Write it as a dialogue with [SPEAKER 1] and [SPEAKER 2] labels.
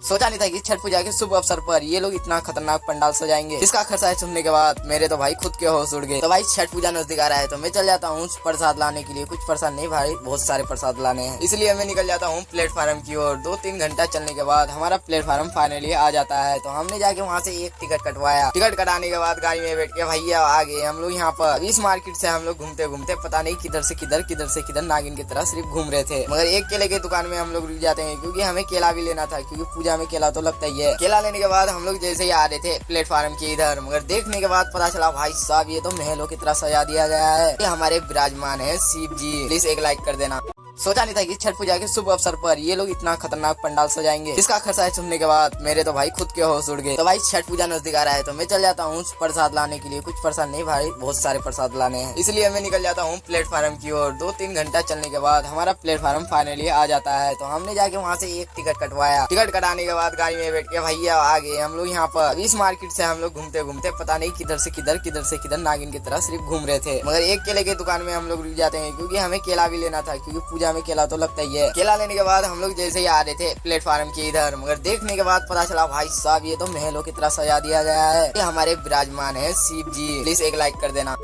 [SPEAKER 1] सोचा नहीं था कि छठ पूजा के शुभ अवसर पर ये लोग इतना खतरनाक पंडाल सजाएंगे। इसका खर्चा सुनने के बाद मेरे तो भाई खुद के होश उड़ गए। तो भाई छठ पूजा नजदीक आ रहा है तो मैं चल जाता हूँ प्रसाद लाने के लिए। कुछ प्रसाद नहीं भाई, बहुत सारे प्रसाद लाने हैं, इसलिए मैं निकल जाता हूँ प्लेटफार्म की ओर। 2-3 घंटा चलने के बाद हमारा प्लेटफार्म फाइनली आ जाता है। तो हमने जाके वहाँ से एक टिकट कटवाया। टिकट कटाने के बाद गाड़ी में बैठ के भैया आ गए हम लोग यहाँ पर। इस मार्केट से हम लोग घूमते घूमते पता नहीं किधर से किधर नागिन की तरह सिर्फ घूम रहे थे। मगर एक केले की दुकान में हम लोग रुक जाते हैं क्योंकि हमें केला भी लेना था, क्योंकि पूजा में केला तो लगता ही है। केला लेने के बाद हम लोग जैसे ही आ रहे थे प्लेटफार्म के इधर, मगर देखने के बाद पता चला भाई साहब ये तो महलों की तरह सजा दिया गया है। ये हमारे विराजमान है शिव जी। प्लीज एक लाइक कर देना। सोचा नहीं था कि छठ पूजा के शुभ अवसर पर ये लोग इतना खतरनाक पंडाल सजाएंगे। इसका खर्चा सुनने के बाद मेरे तो भाई खुद के होश उड़ गए। तो भाई छठ पूजा नजदीक आ रहा है तो मैं चल जाता हूँ प्रसाद लाने के लिए। कुछ प्रसाद नहीं भाई, बहुत सारे प्रसाद लाने हैं, इसलिए मैं निकल जाता हूँ प्लेटफार्म की ओर। 2-3 घंटा चलने के बाद हमारा प्लेटफार्म फाइनली आ जाता है। तो हमने जाके वहाँ से एक टिकट कटवाया। टिकट कटाने के बाद गाड़ी में बैठ के भैया आ गए हम लोग यहाँ पर। इस मार्केट से हम लोग घूमते घूमते पता नहीं किधर से किधर नागिन की तरह सिर्फ घूम रहे थे। मगर एक केले की दुकान में हम लोग रुक जाते हैं क्योंकि हमें केला भी लेना था, क्योंकि पूजा में केला तो लगता ही है। केला लेने के बाद हम लोग जैसे ही आ रहे थे प्लेटफार्म के इधर, मगर देखने के बाद पता चला भाई साहब ये तो महलों की तरह सजा दिया गया है। ये हमारे विराजमान है शिव जी। प्लीज एक लाइक कर देना।